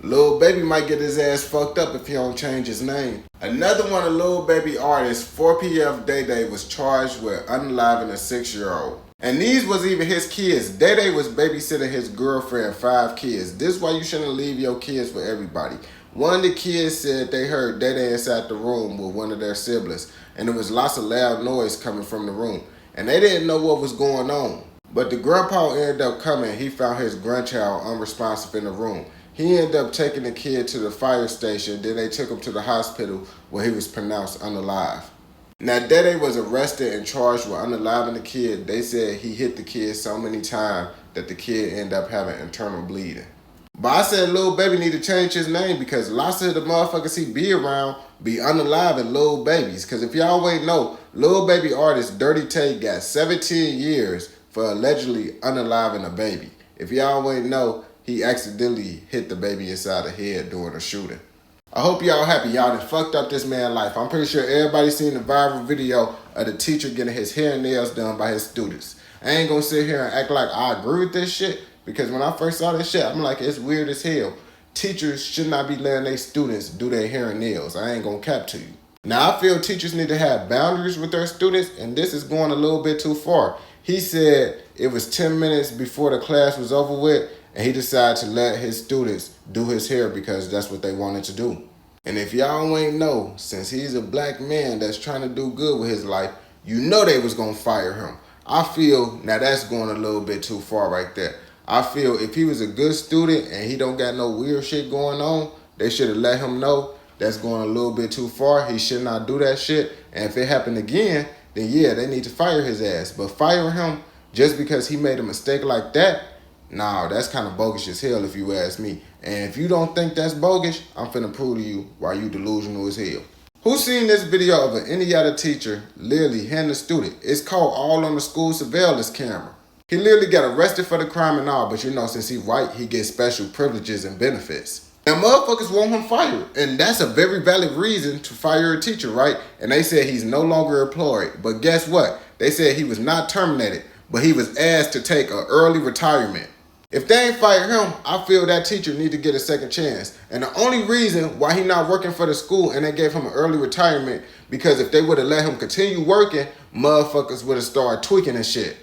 Lil Baby might get his ass fucked up if he don't change his name. Another one of Lil Baby artists, 4PF Day Day, was charged with unaliving a 6-year-old. And these was even his kids. Day Day was babysitting his girlfriend 5 kids. This is why you shouldn't leave your kids with everybody. One of the kids said they heard Day Day inside the room with one of their siblings, and there was lots of loud noise coming from the room, and they didn't know what was going on. But the grandpa ended up coming. He found his grandchild unresponsive in the room. He ended up taking the kid to the fire station. Then they took him to the hospital where he was pronounced unalive. Now, Day Day was arrested and charged with unaliving the kid. They said he hit the kid so many times that the kid ended up having internal bleeding. But I said Lil Baby need to change his name because lots of the motherfuckers he be around be unaliving Lil Babies. Because if y'all ain't know, Lil Baby artist Dirty Tate got 17 years for allegedly unaliving a baby. If y'all ain't know, he accidentally hit the baby inside the head during a shooting. I hope y'all happy y'all done fucked up this man's life. I'm pretty sure everybody seen the viral video of the teacher getting his hair and nails done by his students. I ain't gonna sit here and act like I agree with this shit, because when I first saw this shit, I'm like, it's weird as hell. Teachers should not be letting their students do their hair and nails. I ain't gonna cap to you. Now, I feel teachers need to have boundaries with their students, and this is going a little bit too far. He said it was 10 minutes before the class was over with, and he decided to let his students do his hair because that's what they wanted to do. And if y'all ain't know, since he's a black man that's trying to do good with his life, you know they was gonna fire him. I feel, now that's going a little bit too far right there. I feel if he was a good student and he don't got no weird shit going on, they should have let him know that's going a little bit too far. He should not do that shit. And if it happened again, then yeah, they need to fire his ass. But fire him just because he made a mistake like that, nah, that's kind of bogus as hell if you ask me. And if you don't think that's bogus, I'm finna prove to you why you delusional as hell. Who seen this video of an Indiana teacher literally hitting a student? It's caught all on the school surveillance camera. He literally got arrested for the crime and all, but you know, since he white, he gets special privileges and benefits. Now, motherfuckers want him fired, and that's a very valid reason to fire a teacher, right? And they said he's no longer employed, but guess what? They said he was not terminated, but he was asked to take an early retirement. If they ain't fire him, I feel that teacher need to get a second chance. And the only reason why he not working for the school and they gave him an early retirement, because if they would have let him continue working, motherfuckers would have started tweaking and shit.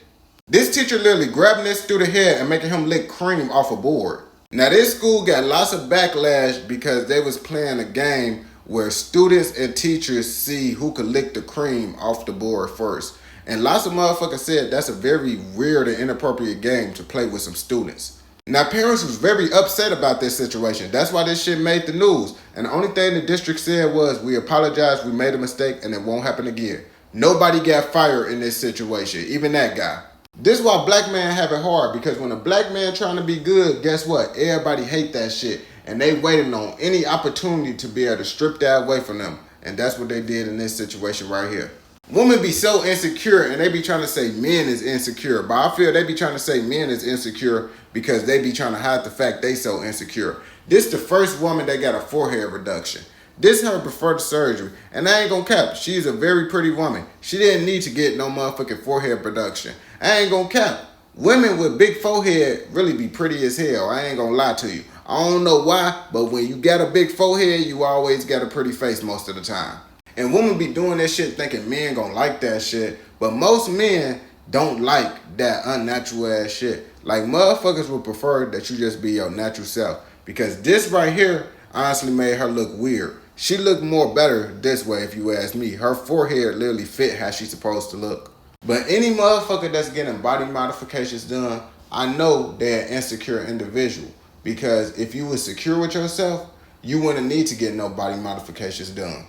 This teacher literally grabbing this student head and making him lick cream off a board. Now, this school got lots of backlash because they was playing a game where students and teachers see who could lick the cream off the board first. And lots of motherfuckers said that's a very weird and inappropriate game to play with some students. Now, parents was very upset about this situation. That's why this shit made the news. And the only thing the district said was, we apologize, we made a mistake, and it won't happen again. Nobody got fired in this situation, even that guy. This is why black men have it hard, because when a black man trying to be good, guess what? Everybody hate that shit. And they waiting on any opportunity to be able to strip that away from them. And that's what they did in this situation right here. Women be so insecure and they be trying to say men is insecure. But I feel they be trying to say men is insecure because they be trying to hide the fact they so insecure. This the first woman that got a forehead reduction. This her preferred surgery. And I ain't gonna cap, she's a very pretty woman. She didn't need to get no motherfucking forehead reduction. I ain't gonna cap. Women with big forehead really be pretty as hell. I ain't gonna lie to you. I don't know why, but when you got a big forehead, you always got a pretty face most of the time. And women be doing that shit thinking men gonna like that shit. But most men don't like that unnatural ass shit. Like, motherfuckers would prefer that you just be your natural self. Because this right here honestly made her look weird. She looked more better this way if you ask me. Her forehead literally fit how she's supposed to look. But any motherfucker that's getting body modifications done, I know they're an insecure individual. Because if you were secure with yourself, you wouldn't need to get no body modifications done.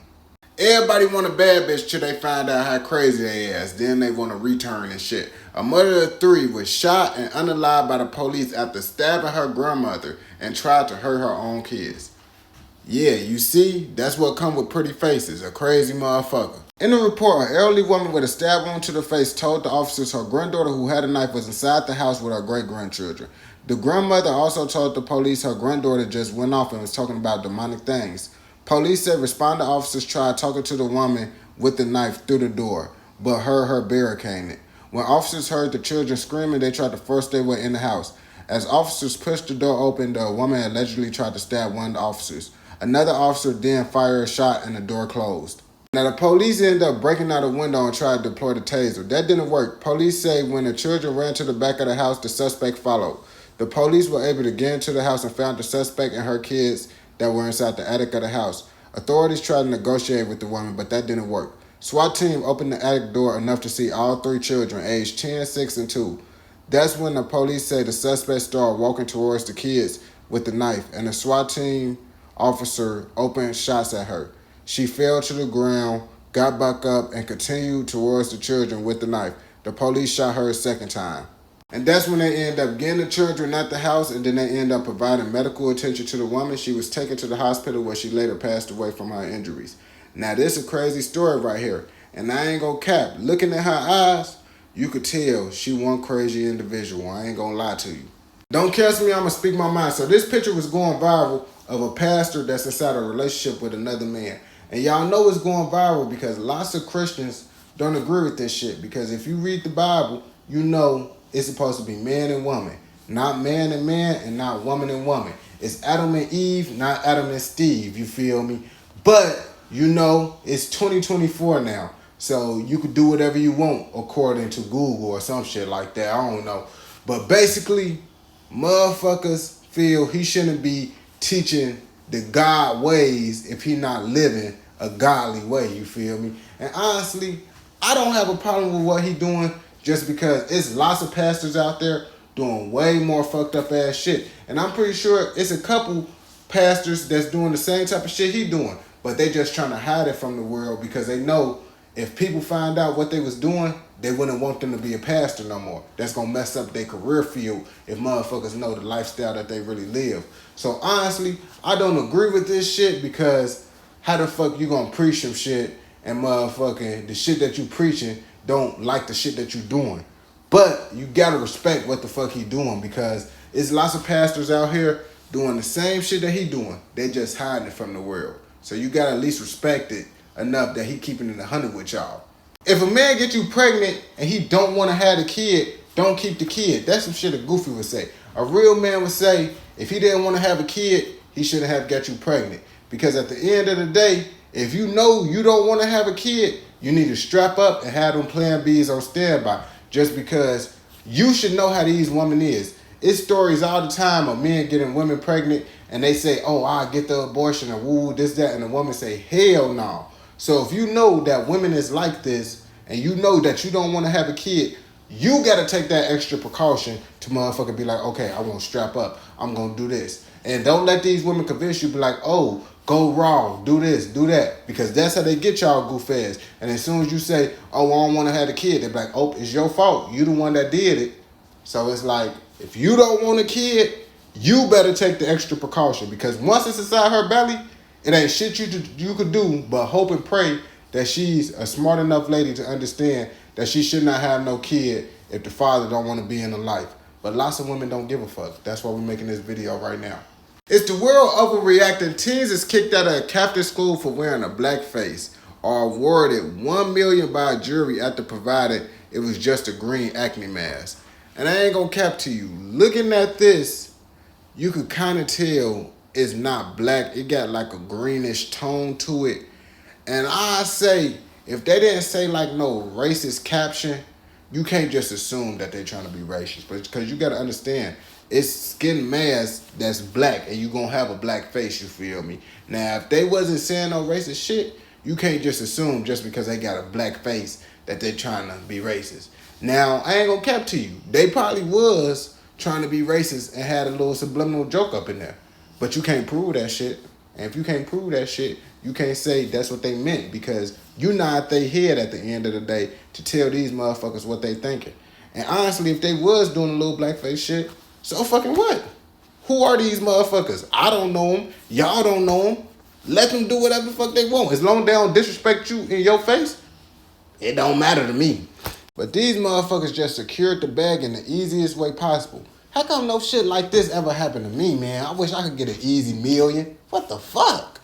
Everybody want a bad bitch till they find out how crazy they is. Then they want to return and shit. A mother of 3 was shot and unalived by the police after stabbing her grandmother and tried to hurt her own kids. Yeah, you see, that's what come with pretty faces, a crazy motherfucker. In the report, an elderly woman with a stab wound to the face told the officers her granddaughter who had a knife was inside the house with her great-grandchildren. The grandmother also told the police her granddaughter just went off and was talking about demonic things. Police said responding officers tried talking to the woman with the knife through the door, but heard her barricading it. When officers heard the children screaming, they tried to force their way in the house. As officers pushed the door open, the woman allegedly tried to stab one of the officers. Another officer then fired a shot and the door closed. Now, the police ended up breaking out a window and tried to deploy the taser. That didn't work. Police say when the children ran to the back of the house, the suspect followed. The police were able to get into the house and found the suspect and her kids that were inside the attic of the house. Authorities tried to negotiate with the woman, but that didn't work. SWAT team opened the attic door enough to see all three children, aged 10, 6, and 2. That's when the police say the suspect started walking towards the kids with the knife, and the SWAT team officer opened shots at her. She fell to the ground, got back up, and continued towards the children with the knife. The police shot her a second time. And that's when they end up getting the children at the house, and then they end up providing medical attention to the woman. She was taken to the hospital where she later passed away from her injuries. Now, this is a crazy story right here, and I ain't gonna cap. Looking at her eyes, you could tell she one crazy individual. I ain't gonna lie to you. Don't catch me, I'm gonna speak my mind. So this picture was going viral of a pastor that's inside a relationship with another man. And y'all know it's going viral because lots of Christians don't agree with this shit. Because if you read the Bible, you know it's supposed to be man and woman. Not man and not woman and woman. It's Adam and Eve, not Adam and Steve, you feel me? But, you know, it's 2024 now. So you could do whatever you want according to Google or some shit like that. I don't know. But basically, motherfuckers feel he shouldn't be teaching the God ways if he not living a godly way, you feel me? And honestly, I don't have a problem with what he doing just because it's lots of pastors out there doing way more fucked up ass shit. And I'm pretty sure it's a couple pastors that's doing the same type of shit he doing, but they just trying to hide it from the world because they know if people find out what they was doing, they wouldn't want them to be a pastor no more. That's going to mess up their career field if motherfuckers know the lifestyle that they really live. So honestly, I don't agree with this shit because how the fuck you going to preach some shit and motherfucking the shit that you preaching don't like the shit that you doing? But you got to respect what the fuck he doing because it's lots of pastors out here doing the same shit that he doing. They just hiding it from the world. So you got to at least respect it enough that he keeping it 100 with y'all. If a man get you pregnant and he don't want to have the kid, don't keep the kid. That's some shit a goofy would say. A real man would say, if he didn't want to have a kid, he shouldn't have got you pregnant. Because at the end of the day, if you know you don't want to have a kid, you need to strap up and have them plan Bs on standby. Just because you should know how these women is. It's stories all the time of men getting women pregnant and they say, oh, I'll get the abortion and woo, this, that, and the woman say, hell no. So if you know that women is like this and you know that you don't want to have a kid, you got to take that extra precaution to motherfucker be like, okay, I won't strap up. I'm going to do this. And don't let these women convince you, be like, oh, go raw, do this, do that. Because that's how they get y'all goof ass. And as soon as you say, oh, I don't want to have a kid, they're like, oh, it's your fault. You the one that did it. So it's like, if you don't want a kid, you better take the extra precaution. Because once it's inside her belly, it ain't shit you could do but hope and pray that she's a smart enough lady to understand that she should not have no kid if the father don't want to be in her life. But lots of women don't give a fuck. That's why we're making this video right now. Is the world overreacting? Teens is kicked out of a Catholic school for wearing a black face or awarded $1 million by a jury after provided it was just a green acne mask. And I ain't gonna cap to you. Looking at this, you could kind of tell it's not black. It got like a greenish tone to it. And I say, if they didn't say like no racist caption, you can't just assume that they're trying to be racist. But because you got to understand, it's skin mask that's black and you going to have a black face, you feel me? Now, if they wasn't saying no racist shit, you can't just assume just because they got a black face that they're trying to be racist. Now, I ain't going to cap to you. They probably was trying to be racist and had a little subliminal joke up in there. But you can't prove that shit. And if you can't prove that shit, you can't say that's what they meant because you nod their head at the end of the day to tell these motherfuckers what they thinking. And honestly, if they was doing a little blackface shit, so fucking what? Who are these motherfuckers? I don't know them. Y'all don't know them. Let them do whatever the fuck they want. As long as they don't disrespect you in your face, it don't matter to me. But these motherfuckers just secured the bag in the easiest way possible. How come no shit like this ever happened to me, man? I wish I could get an easy million. What the fuck?